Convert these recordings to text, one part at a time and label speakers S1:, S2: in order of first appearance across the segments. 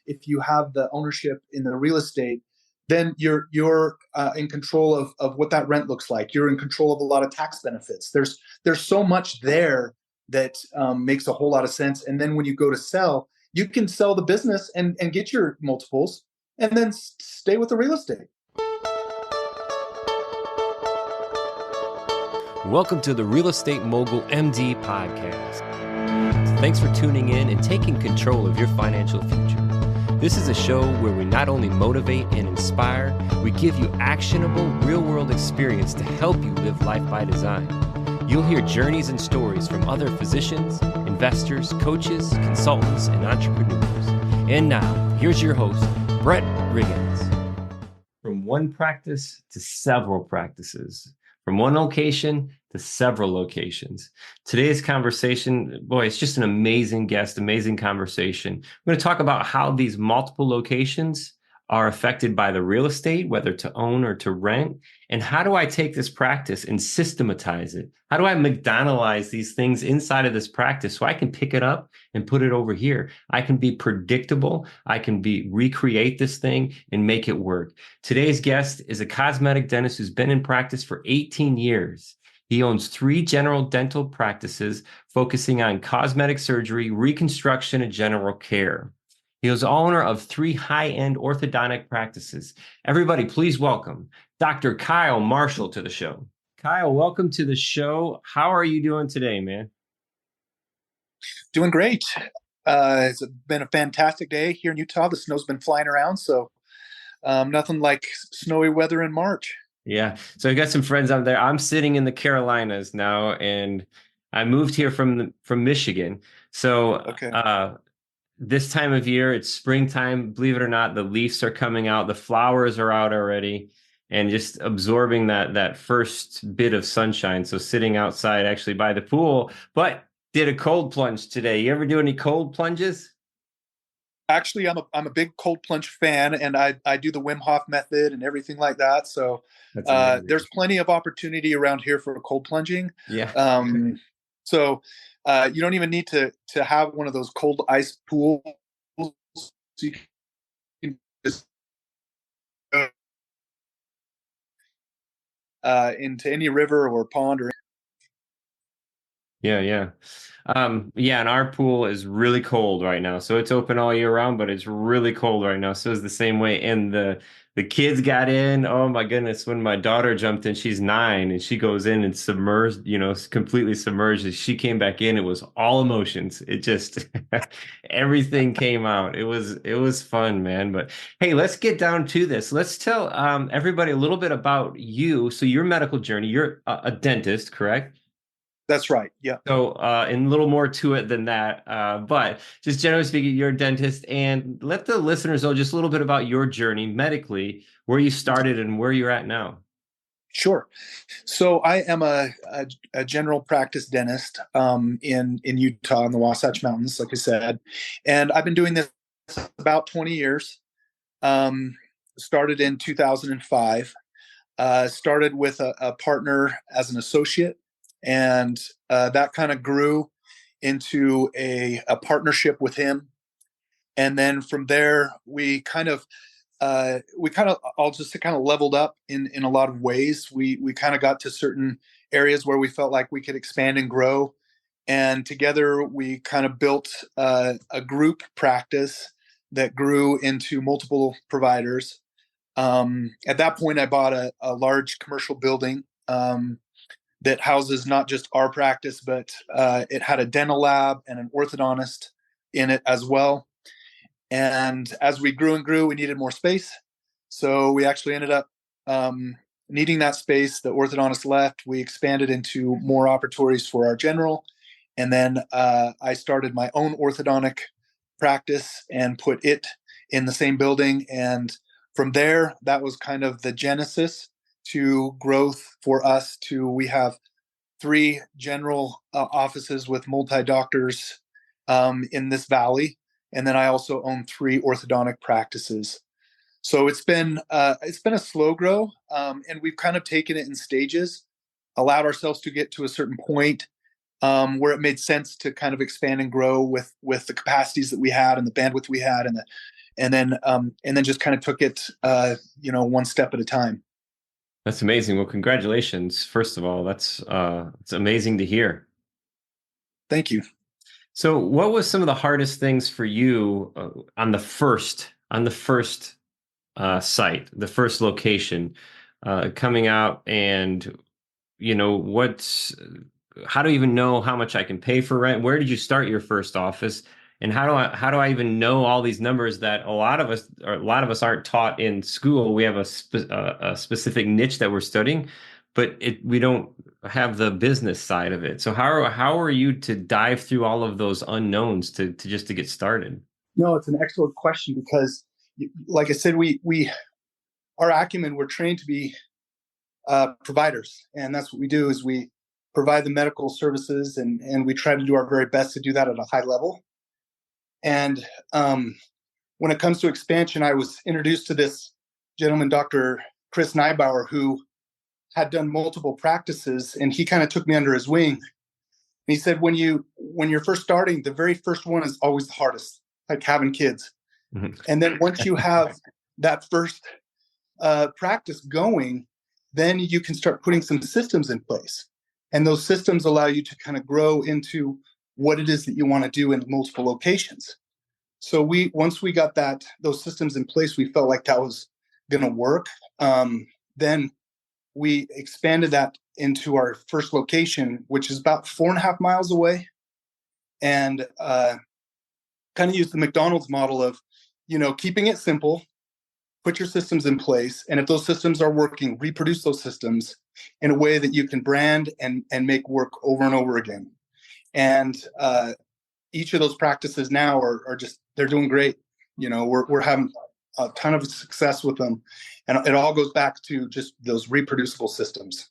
S1: if you have the ownership in the real estate, then you're in control of what that rent looks like. You're in control of a lot of tax benefits. There's so much there that makes a whole lot of sense. And then when you go to sell, you can sell the business and get your multiples, and then stay with the real estate.
S2: Welcome to the Real Estate Mogul MD podcast. Thanks for tuning in and taking control of your financial future. This is a show where we not only motivate and inspire, we give you actionable real-world experience to help you live life by design. You'll hear journeys and stories from other physicians, investors, coaches, consultants, and entrepreneurs. And now, here's your host, Brett Riggins. From one practice to several practices. From one location to several locations. Today's conversation, boy, it's just an amazing guest, amazing conversation. We're going to talk about how these multiple locations are affected by the real estate, whether to own or to rent. And how do I take this practice and systematize it? How do I McDonaldize these things inside of this practice so I can pick it up and put it over here? I can be predictable. I can recreate this thing and make it work. Today's guest is a cosmetic dentist who's been in practice for 18 years. He owns 3 general dental practices focusing on cosmetic surgery, reconstruction, and general care. He is owner of 3 high-end orthodontic practices. Everybody, please welcome Dr. Kyle Marshall to the show. Kyle, welcome to the show. How are you doing today, man?
S1: Doing great. It's been a fantastic day here in Utah. The snow's been flying around, so nothing like snowy weather in March.
S2: Yeah. So I got some friends out there. I'm sitting in the Carolinas now, and I moved here from Michigan. So
S1: okay.
S2: This time of year, it's springtime. Believe it or not, the leaves are coming out. The flowers are out already, and just absorbing that first bit of sunshine. So sitting outside actually by the pool, but did a cold plunge today. You ever do any cold plunges?
S1: Actually, I'm a big cold plunge fan, and I do the Wim Hof method and everything like that. So there's plenty of opportunity around here for cold plunging.
S2: Yeah.
S1: So you don't even need to have one of those cold ice pools. You can just go into any river or pond or.
S2: Yeah. And our pool is really cold right now. So it's open all year round, but it's really cold right now. So it's the same way. And the kids got in. Oh my goodness. When my daughter jumped in, she's 9 and she goes in and submerged, completely submerged. As she came back in, it was all emotions. It just, everything came out. It was fun, man. But hey, let's get down to this. Let's tell everybody a little bit about you. So your medical journey, you're a dentist, correct?
S1: That's right. Yeah.
S2: So, and a little more to it than that, but just generally speaking, you're a dentist, and let the listeners know just a little bit about your journey medically, where you started and where you're at now.
S1: Sure. So I am a general practice dentist in Utah in the Wasatch Mountains, like I said, and I've been doing this about 20 years. Started in 2005. Started with a partner as an associate. And that kind of grew into a partnership with him. And then from there, we kind of leveled up in a lot of ways. We kind of got to certain areas where we felt like we could expand and grow. And together we kind of built a group practice that grew into multiple providers. At that point, I bought a large commercial building that houses not just our practice, but it had a dental lab and an orthodontist in it as well. And as we grew and grew, we needed more space. So we actually ended up needing that space. The orthodontist left. We expanded into more operatories for our general. And then I started my own orthodontic practice and put it in the same building. And from there, that was kind of the genesis to growth for us. We have 3 general offices with multi-doctors in this valley. And then I also own 3 orthodontic practices. So it's been a slow grow, and we've kind of taken it in stages, allowed ourselves to get to a certain point where it made sense to kind of expand and grow with the capacities that we had and the bandwidth we had and then just kind of took it, one step at a time.
S2: That's amazing. Well, congratulations. First of all, it's amazing to hear.
S1: Thank you.
S2: So, what was some of the hardest things for you on the first site, the first location, coming out, and what's how do I even know how much I can pay for rent? Where did you start your first office? And how do I even know all these numbers that a lot of us aren't taught in school? We have a specific niche that we're studying, but we don't have the business side of it. So how are you to dive through all of those unknowns to get started?
S1: No, it's an excellent question because, like I said, we our acumen, we're trained to be providers, and that's what we do is we provide the medical services, and we try to do our very best to do that at a high level. And when it comes to expansion, I was introduced to this gentleman, Dr. Chris Neibauer, who had done multiple practices, and he kind of took me under his wing. And he said, when you're first starting, the very first one is always the hardest, like having kids.
S2: Mhm.
S1: And then once you have that first practice going, then you can start putting some systems in place. And those systems allow you to kind of grow into what it is that you want to do in multiple locations. So once we got those systems in place, we felt like that was going to work. Then we expanded that into our first location, which is about 4.5 miles away, and kind of used the McDonald's model of, keeping it simple, put your systems in place, and if those systems are working, reproduce those systems in a way that you can brand and make work over and over again. And each of those practices now are just, they're doing great. We're having a ton of success with them, and it all goes back to just those reproducible systems.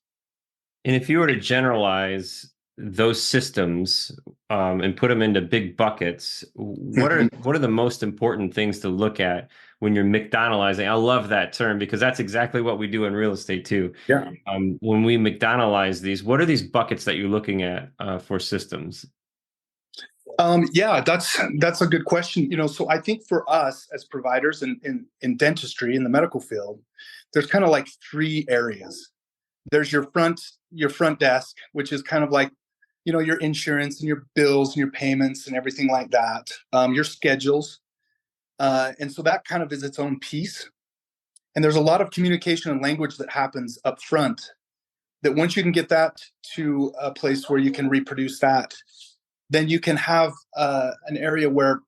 S2: And if you were to generalize those systems and put them into big buckets, what are the most important things to look at when you're McDonaldizing? I love that term because that's exactly what we do in real estate too.
S1: Yeah.
S2: When we McDonaldize these, what are these buckets that you're looking at for systems?
S1: Yeah, that's a good question. So I think for us as providers in dentistry, in the medical field, there's kind of like three areas. There's your front desk, which is kind of like, your insurance and your bills and your payments and everything like that, your schedules. And so that kind of is its own piece. And there's a lot of communication and language that happens up front that once you can get that to a place where you can reproduce that, then you can have an area where,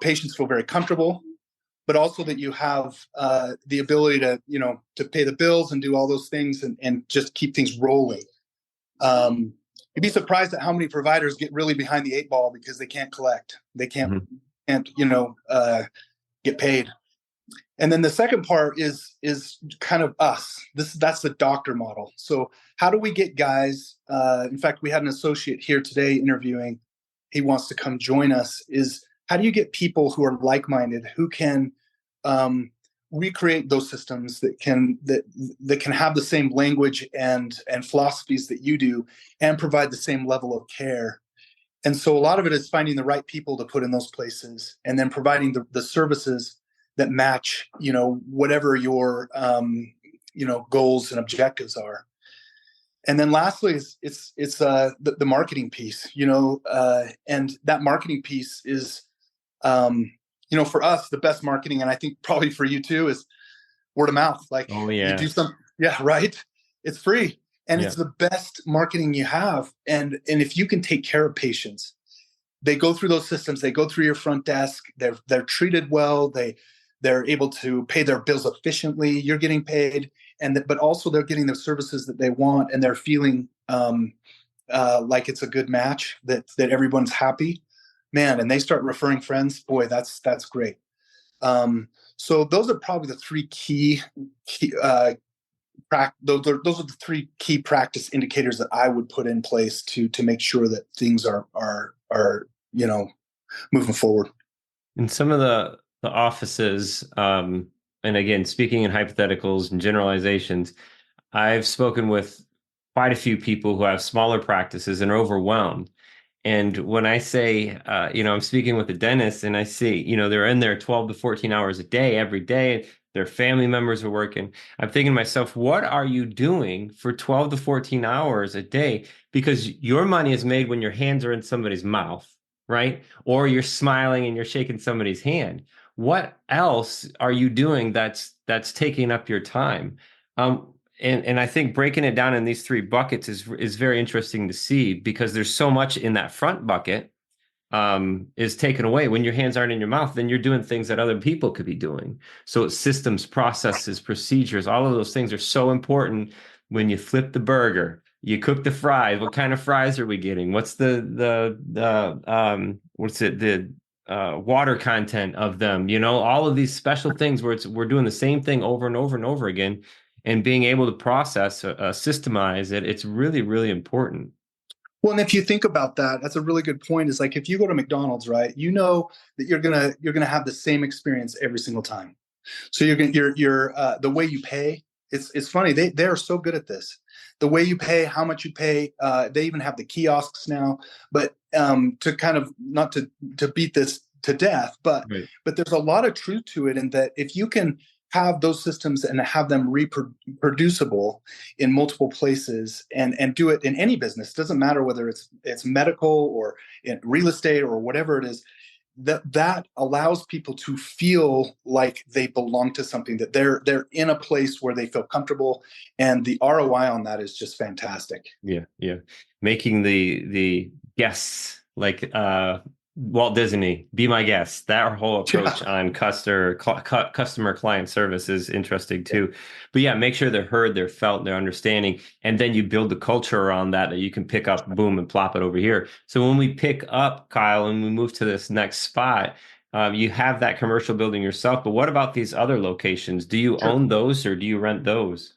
S1: patients feel very comfortable, but also that you have the ability to pay the bills and do all those things and just keep things rolling. You'd be surprised at how many providers get really behind the eight ball because they can't collect. They can't, get paid. And then the second part is kind of us. That's the doctor model. So how do we get guys? In fact, we had an associate here today interviewing. He wants to come join us. Is how do you get people who are like-minded, who can recreate those systems that can have the same language and philosophies that you do, and provide the same level of care. And so a lot of it is finding the right people to put in those places, and then providing the services that match, whatever your, goals and objectives are. And then lastly, it's the marketing piece, and that marketing piece is, for us, the best marketing, and I think probably for you too, is word of mouth. Like,
S2: oh yeah,
S1: you do something, yeah, right. It's free, and
S2: yeah.
S1: It's the best marketing you have. And if you can take care of patients, they go through those systems, they go through your front desk, they're treated well, they're able to pay their bills efficiently, you're getting paid, but also they're getting the services that they want, and they're feeling like it's a good match, that everyone's happy, man, and they start referring friends. Boy, that's great. So those are probably the three those are the three key practice indicators that I would put in place to make sure that things are moving forward.
S2: In some of the offices, and again, speaking in hypotheticals and generalizations, I've spoken with quite a few people who have smaller practices and are overwhelmed. And when I say, I'm speaking with a dentist and I see, they're in there 12 to 14 hours a day, every day, their family members are working. I'm thinking to myself, what are you doing for 12 to 14 hours a day? Because your money is made when your hands are in somebody's mouth, right? Or you're smiling and you're shaking somebody's hand. What else are you doing that's taking up your time? And I think breaking it down in these three buckets is very interesting to see because there's so much in that front bucket is taken away. When your hands aren't in your mouth, then you're doing things that other people could be doing. So it's systems, processes, procedures, all of those things are so important when you flip the burger, you cook the fries. What kind of fries are we getting? What's the water content of them? All of these special things where we're doing the same thing over and over and over again, and being able to process, systemize it. It's really, really important.
S1: Well, and if you think about that, that's a really good point. Is like if you go to McDonald's, right? You know that you're gonna have the same experience every single time. So you're the way you pay. It's funny. They are so good at this. The way you pay, how much you pay. They even have the kiosks now. But to kind of not to beat this to death, but
S2: Right.
S1: but there's a lot of truth to it in that if you can have those systems and have them reproducible in multiple places and do it in any business, it doesn't matter whether it's medical or in real estate or whatever it is, that allows people to feel like they belong to something, that they're in a place where they feel comfortable, and the ROI on that is just fantastic.
S2: Yeah, yeah. Making the guests like Walt Disney, be my guest. That whole approach
S1: Yeah.
S2: on customer client service is interesting too. But yeah, make sure they're heard, they're felt, they're understanding, and then you build the culture around that you can pick up, boom, and plop it over here. So when we pick up, Kyle, and we move to this next spot, you have that commercial building yourself. But what about these other locations? Do you
S1: Sure.
S2: own those or do you rent those?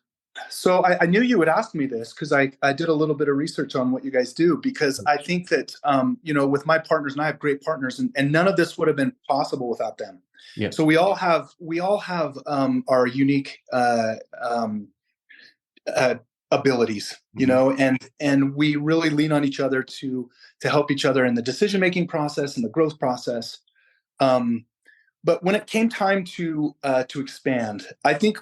S1: So I knew you would ask me this because I did a little bit of research on what you guys do, because I think that with my partners, and I have great partners, and none of this would have been possible without them.
S2: Yeah.
S1: So we all have our unique abilities,
S2: Mhm.
S1: and we really lean on each other to help each other in the decision making process and the growth process. Um, but when it came time to expand, I think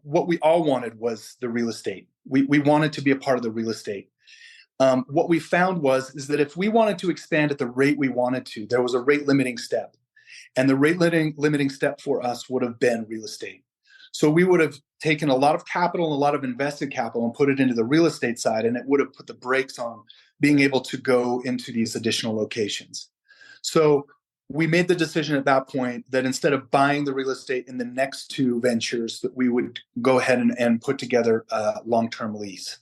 S1: what we all wanted was the real estate. We wanted to be a part of the real estate. What we found is that if we wanted to expand at the rate we wanted to, there was a rate limiting step, and the rate limiting step for us would have been real estate. So we would have taken a lot of capital and a lot of invested capital and put it into the real estate side, and it would have put the brakes on being able to go into these additional locations. So we made the decision at that point that instead of buying the real estate in the next two ventures, that we would go ahead and put together a long-term lease.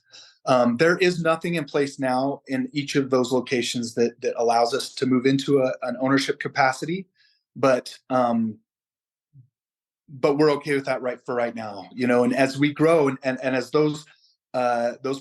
S1: There is nothing in place now in each of those locations that allows us to move into an ownership capacity, but we're okay with that right now, And as we grow and as those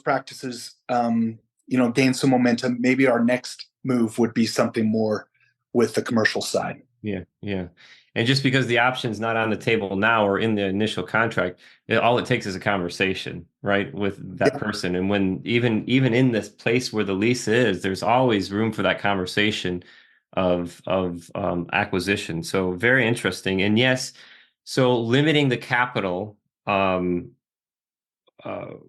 S1: practices gain some momentum, maybe our next move would be something more with the commercial side.
S2: Yeah, yeah. And just because the option's not on the table now or in the initial contract, all it takes is a conversation, right, with that
S1: Yeah.
S2: person. And when even in this place where the lease is, there's always room for that conversation of acquisition. So very interesting. And yes, so limiting the capital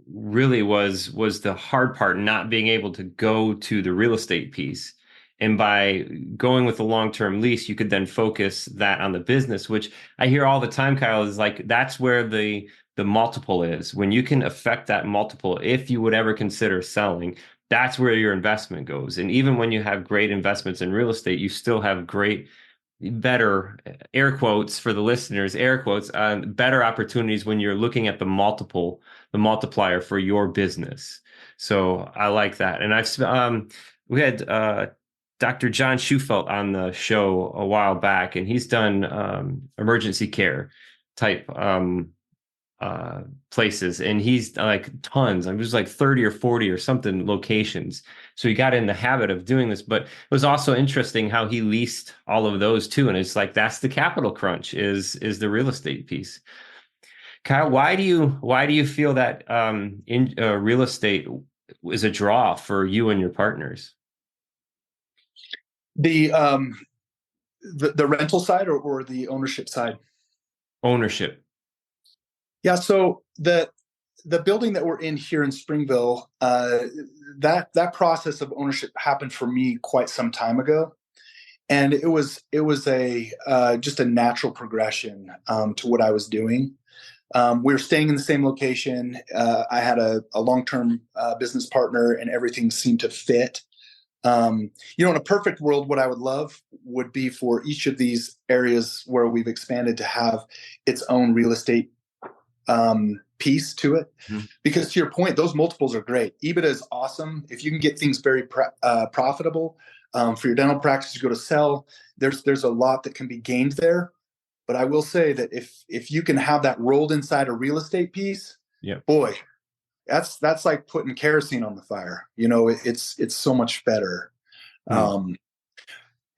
S2: really was the hard part, not being able to go to the real estate piece. And by going with a long-term lease, you could then focus that on the business, which I hear all the time, Kyle, is like that's where the multiple is. When you can affect that multiple, if you would ever consider selling, that's where your investment goes. And even when you have great investments in real estate, you still have better air quotes for the listeners, air quotes, better opportunities when you're looking at the multiplier for your business. So I like that. And we had Dr. John Schufelt on the show a while back, and he's done emergency care type uh places, and he's like tons. I was like 30 or 40 or something locations. So he got in the habit of doing this, but it was also interesting how he leased all of those too. And it's like that's the capital crunch is the real estate piece. Kyle, why do you feel that in real estate is a draw for you and your partners?
S1: The rental side or the ownership side?
S2: Ownership.
S1: Yeah. So the building that we're in here in Springville, that process of ownership happened for me quite some time ago, and it was a just a natural progression to what I was doing. We were staying in the same location. I had a long-term business partner, and everything seemed to fit. In a perfect world, what I would love would be for each of these areas where we've expanded to have its own real estate piece to it.
S2: Mm-hmm.
S1: Because to your point, those multiples are great. EBITDA is awesome. If you can get things very profitable for your dental practice to go to sell, there's a lot that can be gained there. But I will say that if you can have that rolled inside a real estate piece,
S2: Yeah.
S1: boy, that's like putting kerosene on the fire. It's so much better.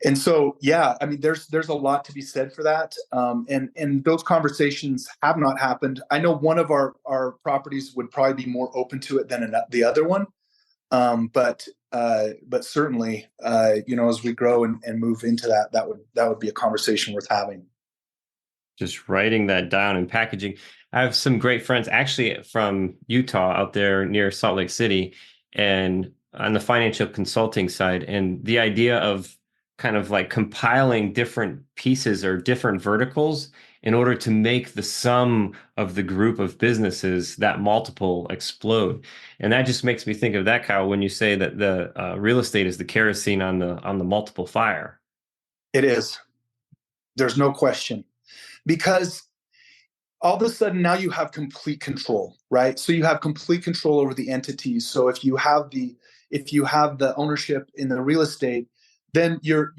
S1: And so, yeah, I mean, there's a lot to be said for that. And those conversations have not happened. I know one of our properties would probably be more open to it than the other one. But certainly, as we grow and move into that would be a conversation worth having.
S2: Just writing that down and packaging. I have some great friends actually from Utah out there near Salt Lake City and on the financial consulting side. And the idea of kind of like compiling different pieces or different verticals in order to make the sum of the group of businesses, that multiple, explode. And that just makes me think of that, Kyle, when you say that the real estate is the kerosene on the multiple fire.
S1: It is. There's no question. Because all of a sudden now you have complete control, right? So you have complete control over the entities. So if you have the ownership in the real estate, then you're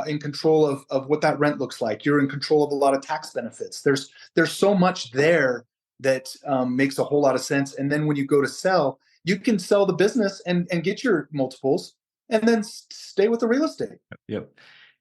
S1: in control of what that rent looks like. You're in control of a lot of tax benefits. There's so much there that makes a whole lot of sense. And then when you go to sell, you can sell the business and get your multiples, and then stay with the real estate.
S2: Yep.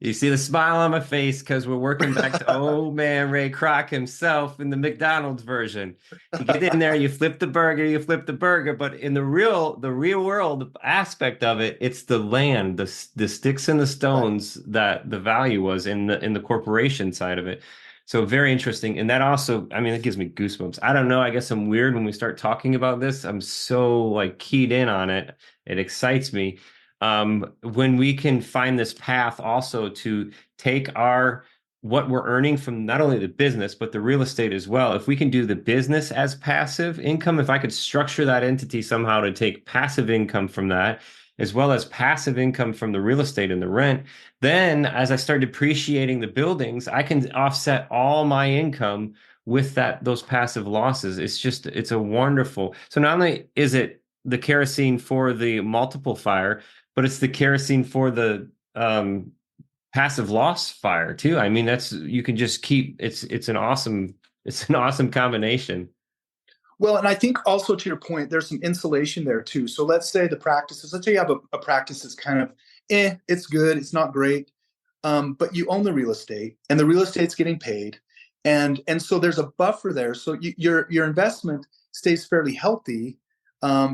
S2: You see the smile on my face because we're working back to old man Ray Kroc himself in the McDonald's version. You get in there, you flip the burger, but in the real world aspect of it, it's the land, the sticks and the stones that the value was in the corporation side of it. So very interesting. And that also, I mean, it gives me goosebumps. I don't know. I guess I'm weird when we start talking about this. I'm so like keyed in on it. It excites me. When we can find this path also to take what we're earning from not only the business, but the real estate as well. If we can do the business as passive income, if I could structure that entity somehow to take passive income from that, as well as passive income from the real estate and the rent, then as I start depreciating the buildings, I can offset all my income with those passive losses. It's a wonderful. So not only is it the kerosene for the multiple fire, but it's the kerosene for the passive loss fire too. I mean, you can just keep it's an awesome combination.
S1: Well, and I think also to your point, there's some insulation there too. So let's say let's say you have a practice that's kind of, it's good, it's not great, but you own the real estate, and the real estate's getting paid, and so there's a buffer there. So your investment stays fairly healthy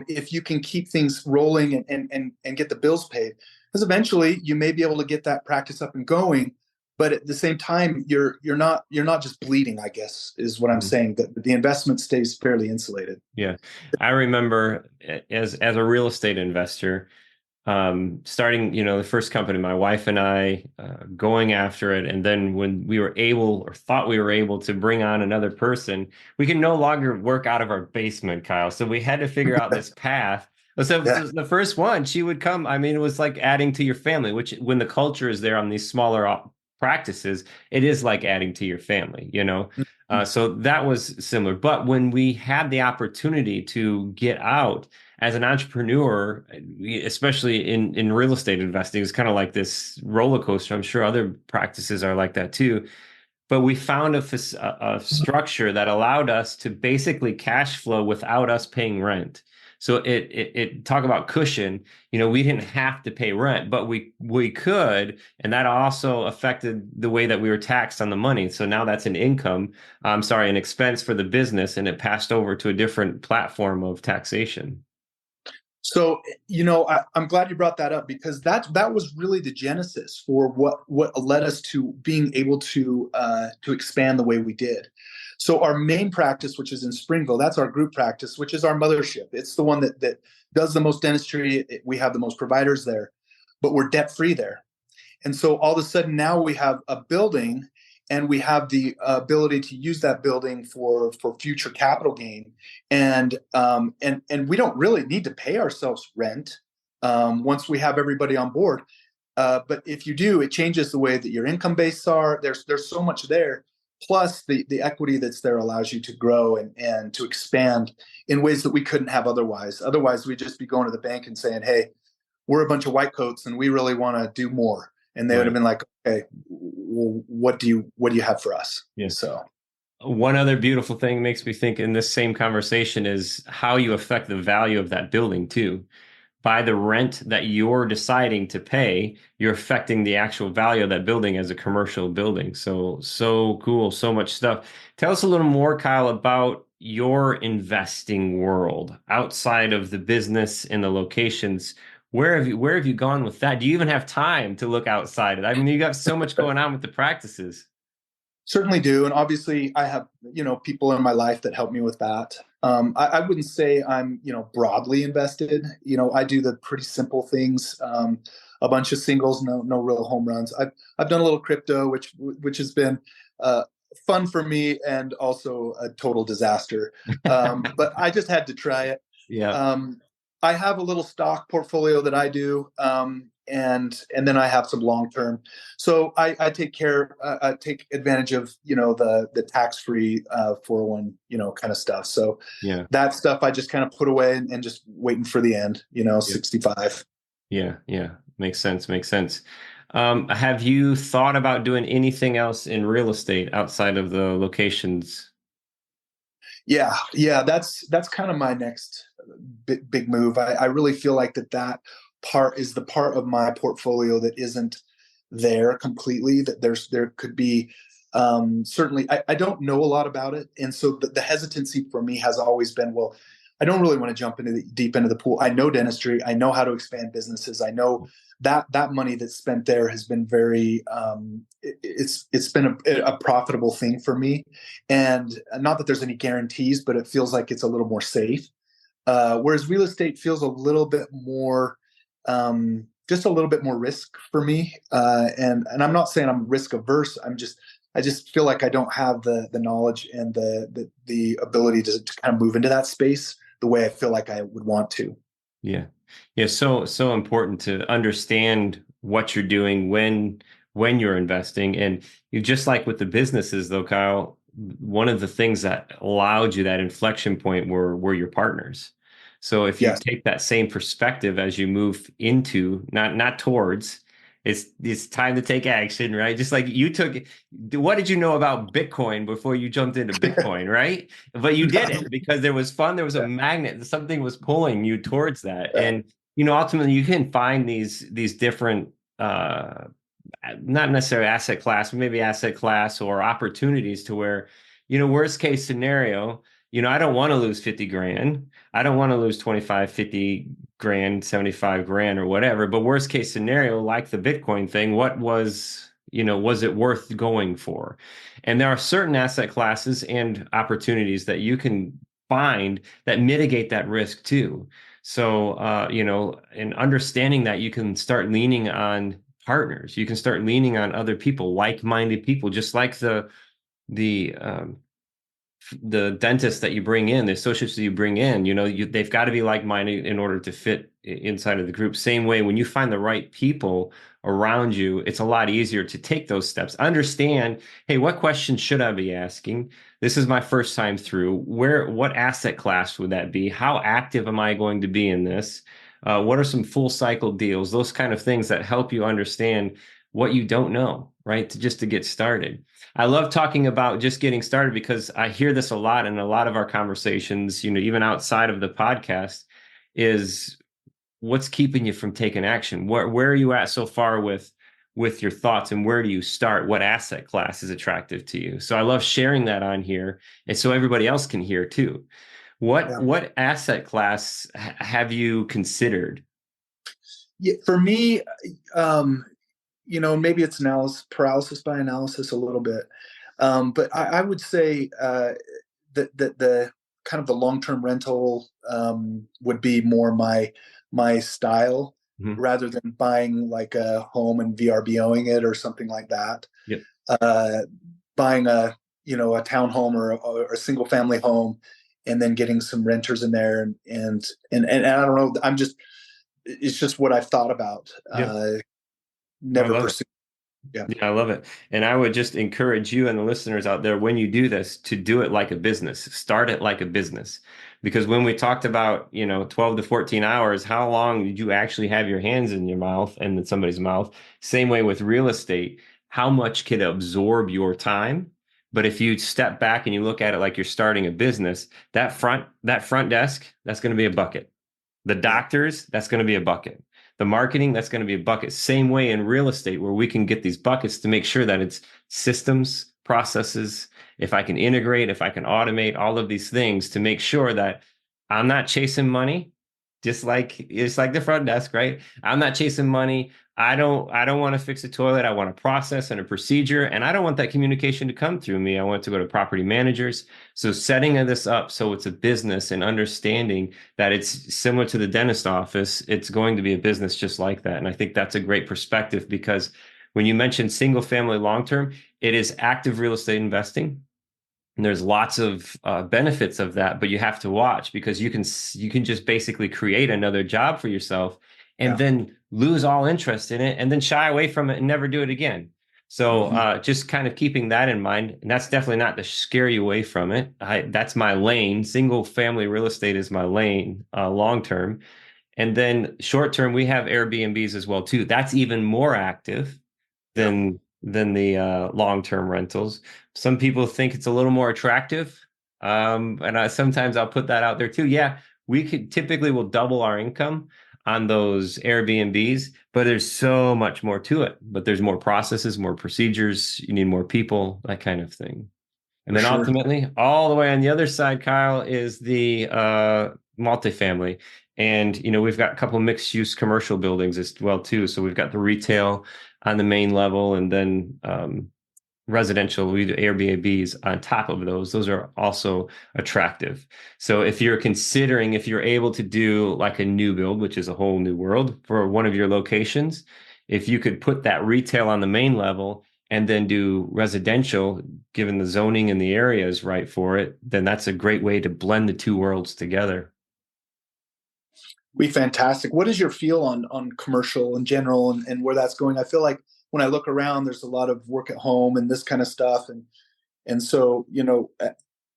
S1: if you can keep things rolling and get the bills paid. Because eventually you may be able to get that practice up and going, but at the same time you're not just bleeding, I guess is what I'm saying, that the investment stays fairly insulated.
S2: Yeah. I remember as a real estate investor, starting, the first company, my wife and I going after it. And then when we were able or thought we were able to bring on another person, we can no longer work out of our basement, Kyle. So we had to figure out this path. So the first one, she would come. I mean, it was like adding to your family, which when the culture is there on these smaller practices, it is like adding to your family, So that was similar. But when we had the opportunity to get out as an entrepreneur, especially in real estate investing, it's kind of like this roller coaster. I'm sure other practices are like that too. But we found a structure that allowed us to basically cash flow without us paying rent. So it talk about cushion. We didn't have to pay rent, but we could, and that also affected the way that we were taxed on the money. So now that's an an expense for the business, and it passed over to a different platform of taxation.
S1: So, I'm glad you brought that up because that was really the genesis for what led us to being able to expand the way we did. So, our main practice, which is in Springville, that's our group practice, which is our mothership. It's the one that does the most dentistry. We have the most providers there, but we're debt free there. And so all of a sudden now we have a building and we have the ability to use that building for future capital gain. And we don't really need to pay ourselves rent once we have everybody on board. But if you do, it changes the way that your income base are. There's so much there. Plus the equity that's there allows you to grow and to expand in ways that we couldn't have otherwise. Otherwise, we'd just be going to the bank and saying, hey, we're a bunch of white coats and we really want to do more. And they would have
S2: Right.
S1: been like, okay, well, what do you have for us?
S2: Yeah.
S1: So
S2: One other beautiful thing makes me think in this same conversation is how you affect the value of that building too. By the rent that you're deciding to pay, you're affecting the actual value of that building as a commercial building. So cool, so much stuff. Tell us a little more, Kyle, about your investing world outside of the business and the locations. Where have you gone with that? Do you even have time to look outside of that? I mean, you got so much going on with the practices.
S1: certainly do. And obviously I have, people in my life that help me with that. I wouldn't say I'm, broadly invested. I do the pretty simple things, a bunch of singles, no real home runs. I've done a little crypto, which has been fun for me and also a total disaster. But I just had to try it.
S2: Yeah.
S1: Um, I have a little stock portfolio that I do, and then I have some long term. So I take advantage of the tax free 401 kind of stuff. So
S2: Yeah.
S1: that stuff I just kind of put away and just waiting for the end.
S2: Yeah.
S1: 65.
S2: Yeah, yeah. Makes sense. Makes sense. Have you thought about doing anything else in real estate outside of the locations?
S1: Yeah, that's kind of my next big move. I really feel like that part is the part of my portfolio that isn't there completely. That there could be certainly I don't know a lot about it, and so the hesitancy for me has always been, well, I don't really want to jump into the deep into the pool. I know dentistry. I know how to expand businesses. I know that money that's spent there has been very it's been a profitable thing for me, and not that there's any guarantees, but it feels like it's a little more safe. Whereas real estate feels a little bit more, just a little bit more risk for me. And I'm not saying I'm risk averse. I just feel like I don't have the knowledge and the ability to kind of move into that space the way I feel like I would want to.
S2: Yeah. Yeah. So important to understand what you're doing when you're investing. And you just like with the businesses though, Kyle, one of the things that allowed you that inflection point were your partners. So if you
S1: Yes.
S2: take that same perspective as you move into, not towards, it's time to take action, right? Just like you took, what did you know about Bitcoin before you jumped into Bitcoin, right? But you did it because there was fun, there was a
S1: Yeah.
S2: magnet, something was pulling you towards that.
S1: Yeah.
S2: And ultimately you can find these different not necessarily asset class, but maybe asset class or opportunities to where, worst case scenario, I don't want to lose 50 grand. I don't want to lose 25, 50 grand, 75 grand or whatever. But worst case scenario, like the Bitcoin thing, was it worth going for? And there are certain asset classes and opportunities that you can find that mitigate that risk too. So, in understanding that, you can start leaning on partners. You can start leaning on other people, like-minded people, just like the the dentist that you bring in, the associates that you bring in. They've got to be like-minded in order to fit inside of the group. Same way, when you find the right people around you, it's a lot easier to take those steps. Understand, hey, what questions should I be asking? This is my first time through. What asset class would that be? How active am I going to be in this? What are some full cycle deals? Those kind of things that help you understand what you don't know, right? Just to get started. I love talking about just getting started because I hear this a lot in a lot of our conversations, even outside of the podcast, is what's keeping you from taking action? Where are you at so far with your thoughts, and where do you start? What asset class is attractive to you? So I love sharing that on here, and so everybody else can hear too. What
S1: Yeah.
S2: what asset class have you considered?
S1: Yeah, for me, um, maybe it's analysis paralysis by analysis a little bit, but I would say that the kind of the long term rental would be more my style
S2: Mhm.
S1: rather than buying like a home and VRBOing it or something like that.
S2: Yep.
S1: Uh, Buying a townhome or a single family home, and then getting some renters in there and I don't know. It's just what I've thought about.
S2: Yep. I
S1: Never
S2: love it.
S1: pursued. Yeah.
S2: Yeah, I love it. And I would just encourage you and the listeners out there, when you do this, to do it like a business. Start it like a business. Because when we talked about, 12 to 14 hours, how long did you actually have your hands in your mouth and in somebody's mouth? Same way with real estate, how much could absorb your time? But if you step back and you look at it like you're starting a business, that front desk, that's going to be a bucket. The
S1: Yeah.
S2: doctors, that's going to be a bucket. The marketing, that's going to be a bucket. Same way in real estate, where we can get these buckets to make sure that it's systems, processes. If I can integrate, if I can automate all of these things to make sure that I'm not chasing money, just like it's like the front desk, right? I'm not chasing money. I don't want to fix a toilet. I want a process and a procedure, and I don't want that communication to come through me. I want it to go to property managers. So setting this up so it's a business and understanding that it's similar to the dentist office, it's going to be a business just like that. And I think that's a great perspective, because when you mention single family long term, it is active real estate investing. And there's lots of benefits of that, but you have to watch, because you can just basically create another job for yourself and
S1: Yeah.
S2: then lose all interest in it and then shy away from it and never do it again. So
S1: Mhm.
S2: just kind of keeping that in mind, and that's definitely not to scare you away from it. That's my lane. Single family real estate is my lane, long term. And then short term, we have Airbnbs as well too. That's even more active
S1: Yeah.
S2: than the long-term rentals. Some people think it's a little more attractive. And sometimes I'll put that out there too. Yeah, we could typically will double our income on those Airbnbs, but there's so much more to it. But there's more processes, more procedures. You need more people, that kind of thing. And
S1: For
S2: then
S1: sure.
S2: ultimately, all the way on the other side, Kyle, is the multifamily. And, we've got a couple of mixed use commercial buildings as well, too. So we've got the retail on the main level, and then residential, we do Airbnbs on top of those. Those are also attractive. So if you're able to do like a new build, which is a whole new world for one of your locations, if you could put that retail on the main level and then do residential, given the zoning and the area is right for it, then that's a great way to blend the two worlds together.
S1: Be fantastic. What is your feel on commercial in general and where that's going? I feel like when I look around, there's a lot of work at home and this kind of stuff, and so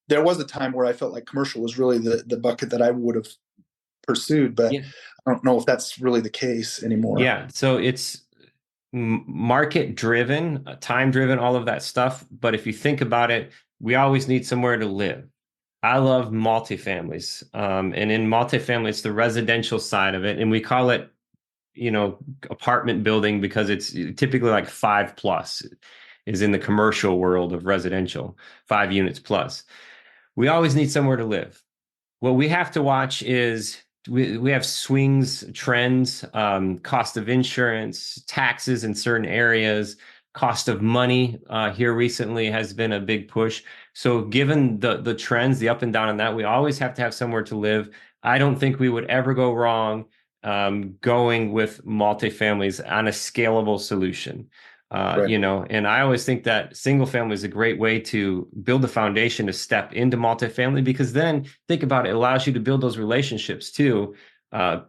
S1: there was a time where I felt like commercial was really the bucket that I would have pursued, but
S2: Yeah.
S1: I don't know if that's really the case anymore.
S2: Yeah. So it's market driven, time driven, all of that stuff. But if you think about it, we always need somewhere to live. I love multifamilies. And in multifamily, it's the residential side of it. And we call it, apartment building because it's typically like 5+ is in the commercial world of residential, 5 units plus. We always need somewhere to live. What we have to watch is we have swings, trends, cost of insurance, taxes in certain areas, cost of money here recently has been a big push. So given the trends, the up and down on that, we always have to have somewhere to live. I don't think we would ever go wrong going with multifamilies on a scalable solution.
S1: Right.
S2: And I always think that single family is a great way to build the foundation to step into multifamily, because then think about it, it allows you to build those relationships too,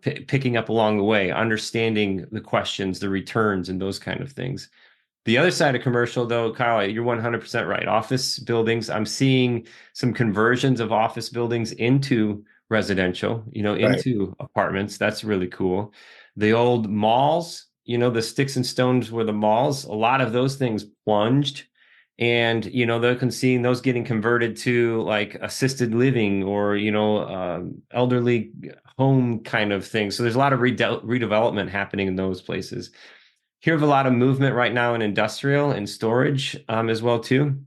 S2: picking up along the way, understanding the questions, the returns, and those kind of things. The other side of commercial, though, Kyle, you're 100% right. Office buildings, I'm seeing some conversions of office buildings into residential,
S1: Right.
S2: into apartments. That's really cool. The old malls, the sticks and stones were the malls. A lot of those things plunged. And, they can see those getting converted to like assisted living or, elderly home kind of thing. So there's a lot of redevelopment happening in those places. Hear of a lot of movement right now in industrial and storage as well too.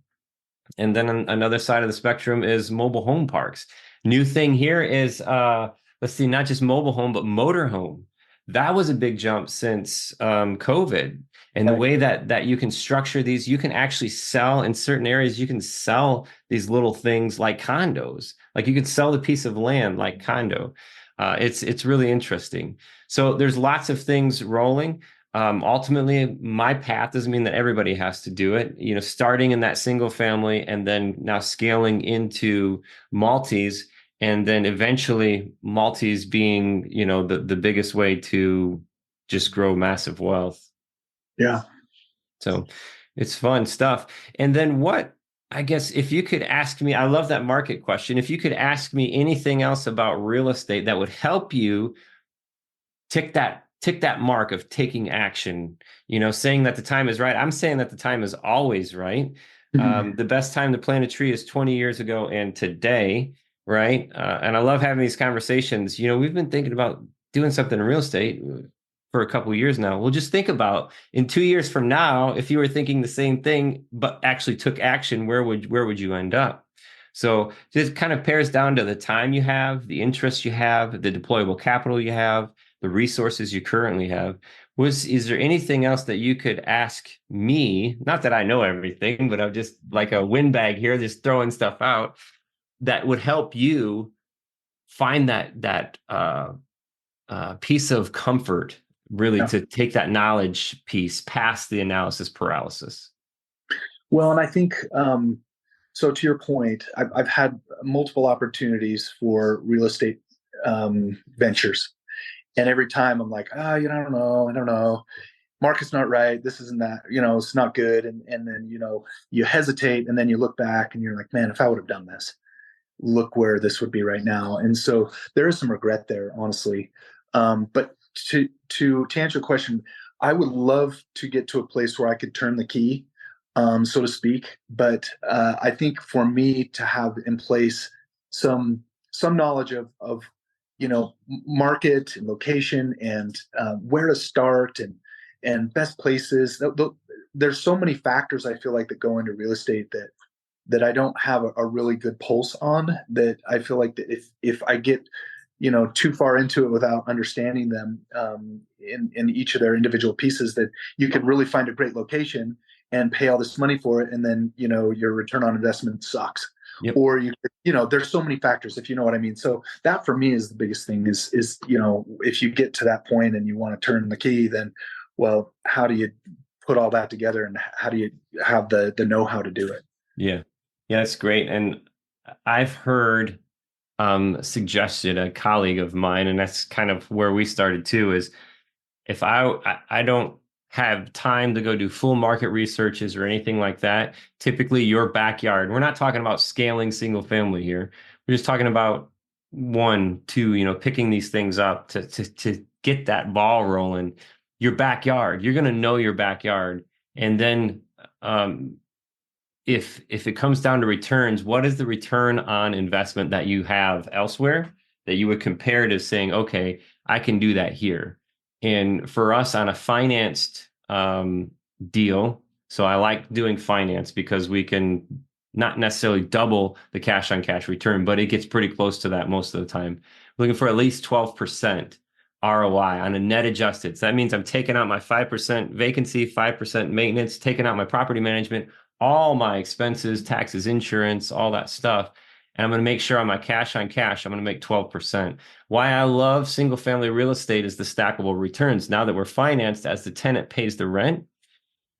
S2: And then on another side of the spectrum is mobile home parks. New thing here is let's see, not just mobile home, but motor home. That was a big jump since COVID. And the
S1: Right.
S2: way that you can structure these, you can actually sell in certain areas, you can sell these little things like condos. Like you could sell the piece of land like condo. It's really interesting. So there's lots of things rolling. Ultimately, my path doesn't mean that everybody has to do it. You know, starting in that single family and then now scaling into multis, and then eventually multis being, you know, the biggest way to just grow massive wealth.
S1: Yeah.
S2: So it's fun stuff. And then what, I guess, if you could ask me, I love that market question. If you could ask me anything else about real estate that would help you tick that mark of taking action, you know, saying that the time is right. I'm saying that the time is always right.
S1: Mhm.
S2: The best time to plant a tree is 20 years ago and today, right? And I love having these conversations. You know, we've been thinking about doing something in real estate for a couple of years now. Well, just think about in 2 years from now, if you were thinking the same thing but actually took action, where would you end up? So this kind of pairs down to the time you have, the interest you have, the deployable capital you have, the resources you currently have. Is there anything else that you could ask me? Not that I know everything, but I'm just like a windbag here, just throwing stuff out that would help you find that piece of comfort, really,
S1: Yeah.
S2: to take that knowledge piece past the analysis paralysis.
S1: Well, and I think so. To your point, I've had multiple opportunities for real estate ventures, and every time I'm like, I don't know, market's not right, this isn't that, it's not good, and then you hesitate, and then you look back, and you're like, man, if I would have done this, look where this would be right now. And so there is some regret there, honestly. But to answer your question, I would love to get to a place where I could turn the key, so to speak. But I think for me to have in place some knowledge of market and location, and where to start, and best places. There's so many factors I feel like that go into real estate that I don't have a really good pulse on, that I feel like that if I get too far into it without understanding them, in each of their individual pieces, that you could really find a great location and pay all this money for it, and then your return on investment sucks.
S2: Yep.
S1: Or there's so many factors, if you know what I mean. So that for me is the biggest thing, is if you get to that point and you want to turn the key, then, well, how do you put all that together, and how do you have the know-how to do it?
S2: Yeah. Yeah, that's great. And I've heard suggested, a colleague of mine, and that's kind of where we started too, is if I don't have time to go do full market researches or anything like that, typically your backyard, we're not talking about scaling single family here. We're just talking about one, two, picking these things up to get that ball rolling. Your backyard, you're going to know your backyard. And then if it comes down to returns, what is the return on investment that you have elsewhere that you would compare to saying, okay, I can do that here? And for us on a financed deal, so I like doing finance because we can not necessarily double the cash on cash return, but it gets pretty close to that most of the time. Looking for at least 12% ROI on a net adjusted. So that means I'm taking out my 5% vacancy, 5% maintenance, taking out my property management, all my expenses, taxes, insurance, all that stuff. And I'm going to make sure on my cash on cash, I'm going to make 12%. Why I love single family real estate is the stackable returns. Now that we're financed, as the tenant pays the rent,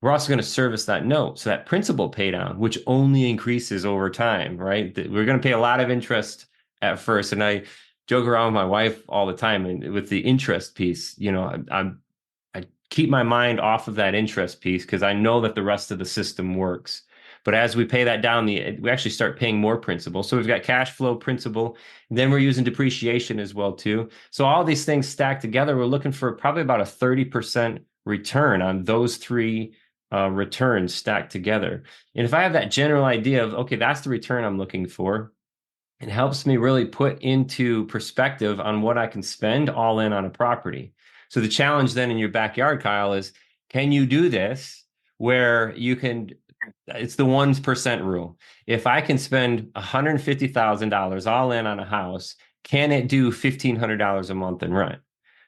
S2: we're also going to service that note. So that principal pay down, which only increases over time, right? We're going to pay a lot of interest at first. And I joke around with my wife all the time, and with the interest piece, I keep my mind off of that interest piece because I know that the rest of the system works. But as we pay that down, we actually start paying more principal. So we've got cash flow, principal, and then we're using depreciation as well too. So all these things stacked together, we're looking for probably about a 30% return on those three returns stacked together. And if I have that general idea of, okay, that's the return I'm looking for, it helps me really put into perspective on what I can spend all in on a property. So the challenge then in your backyard, Kyle, is can you do this where you can it's the 1% rule. If I can spend $150,000 all in on a house, can it do $1,500 a month in rent?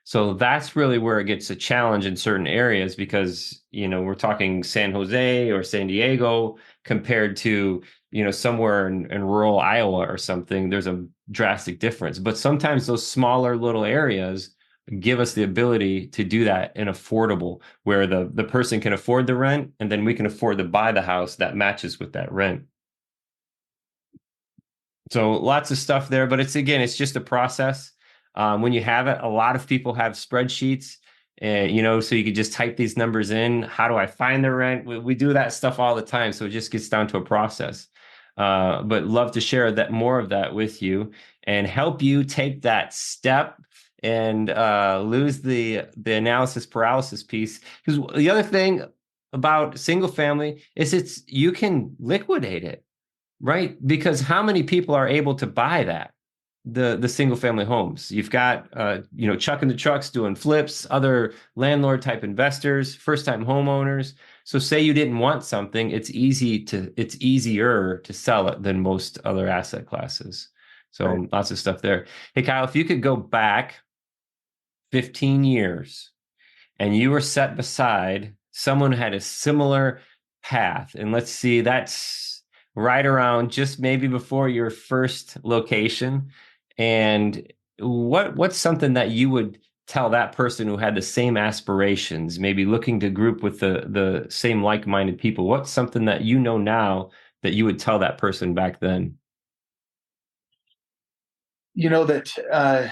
S2: So that's really where it gets a challenge in certain areas because, we're talking San Jose or San Diego compared to, somewhere in rural Iowa or something. There's a drastic difference. But sometimes those smaller little areas give us the ability to do that in affordable, where the person can afford the rent and then we can afford to buy the house that matches with that rent. So lots of stuff there, but it's just a process. When you have it, a lot of people have spreadsheets, so you could just type these numbers in. How do I find the rent? We do that stuff all the time. So it just gets down to a process. But love to share that more of that with you and help you take that step and lose the analysis paralysis piece. Because the other thing about single family is you can liquidate it, right? Because how many people are able to buy that? The single family homes. You've got Chuck in the trucks doing flips, other landlord type investors, first time homeowners. So say you didn't want something, it's easier to sell it than most other asset classes. So right. Lots of stuff there. Hey Kyle, if you could go back 15 years and you were set beside someone who had a similar path, and let's see, that's right around just maybe before your first location. And what's something that you would tell that person who had the same aspirations, maybe looking to group with the same like-minded people? What's something that now that you would tell that person back then?
S1: That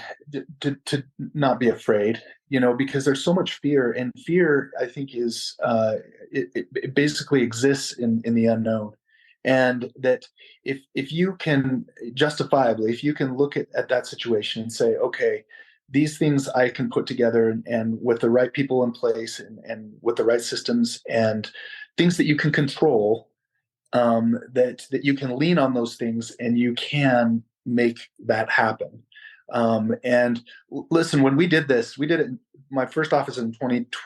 S1: to not be afraid, because there's so much fear, and fear, I think, is it basically exists in the unknown. And that if you can justifiably, if you can look at that situation and say, okay, these things I can put together, and with the right people in place, and with the right systems and things that you can control, that you can lean on those things and you can make that happen. And listen, when we did this, we did it. My first office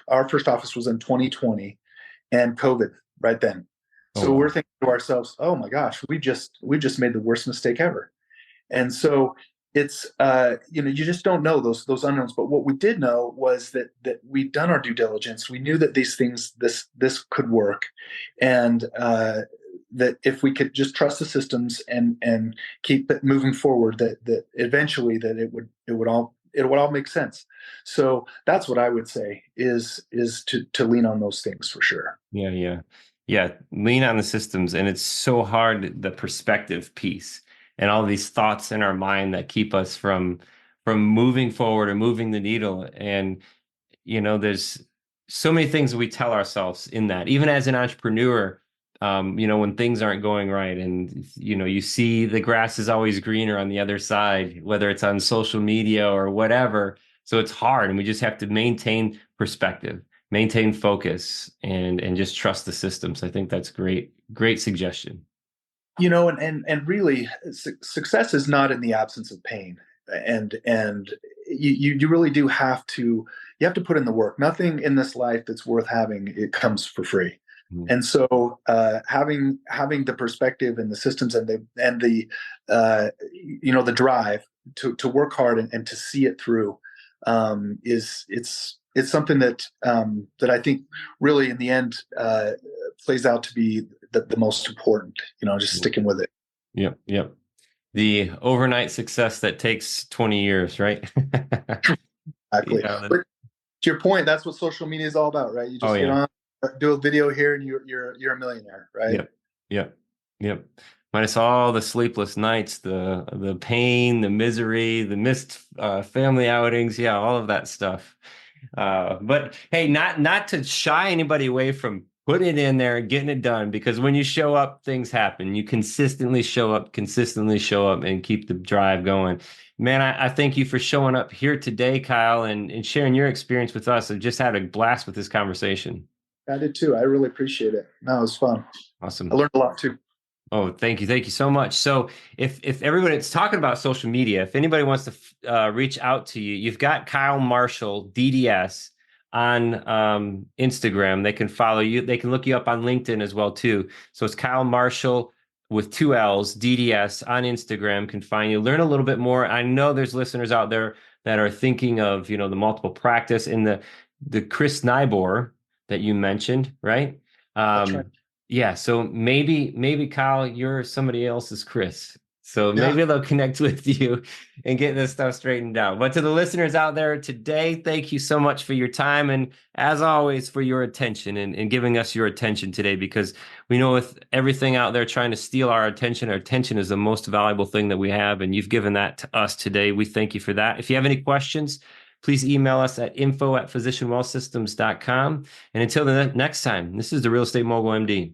S1: our first office was in 2020, and COVID right then. So we're thinking to ourselves, oh my gosh, we just made the worst mistake ever. And so it's you just don't know those unknowns. But what we did know was that we'd done our due diligence. We knew that these things, this could work, and that if we could just trust the systems and keep it moving forward, that eventually that it would all make sense. So that's what I would say is to lean on those things for sure.
S2: Yeah. Lean on the systems. And it's so hard, the perspective piece and all these thoughts in our mind that keep us from moving forward or moving the needle. And, there's so many things we tell ourselves in that, even as an entrepreneur, when things aren't going right and, you see the grass is always greener on the other side, whether it's on social media or whatever. So it's hard, and we just have to maintain perspective, maintain focus, and just trust the systems. I think that's great suggestion.
S1: And really, success is not in the absence of pain, and you really do have to put in the work. Nothing in this life that's worth having, it comes for free. Mm-hmm. And so having the perspective and the systems and the drive to work hard and to see it through it's something that I think really in the end plays out to be the most important, just sticking with it.
S2: Yep. The overnight success that takes 20 years, right?
S1: Exactly. But to your point, that's what social media is all about, right? You just get on, do a video here, and you're a millionaire, right?
S2: Yep. Minus all the sleepless nights, the pain, the misery, the missed family outings, all of that stuff. But hey, not to shy anybody away from putting it in there and getting it done, because when you show up, things happen. You consistently show up, and keep the drive going. Man, I thank you for showing up here today, Kyle, and sharing your experience with us. I've just had a blast with this conversation.
S1: I did too. I really appreciate it. No, it was fun.
S2: Awesome.
S1: I learned a lot too.
S2: Oh, thank you so much. So if everybody, it's talking about social media, if anybody wants to reach out to you, you've got Kyle Marshall, DDS, on Instagram. They can follow you. They can look you up on LinkedIn as well too. So it's Kyle Marshall with two L's, DDS on Instagram. Can find you. Learn a little bit more. I know there's listeners out there that are thinking of, the multiple practice in the Chris Nybor that you mentioned, right?
S1: That's right.
S2: Yeah, so maybe Kyle, you're somebody else's Chris. So
S1: Yeah.
S2: maybe they'll connect with you and get this stuff straightened out. But to the listeners out there today, thank you so much for your time and as always for your attention and giving us your attention today, because we know with everything out there trying to steal our attention is the most valuable thing that we have. And you've given that to us today. We thank you for that. If you have any questions, please email us at info@physicianwellsystems.com. And until the next time, this is the Real Estate Mogul MD.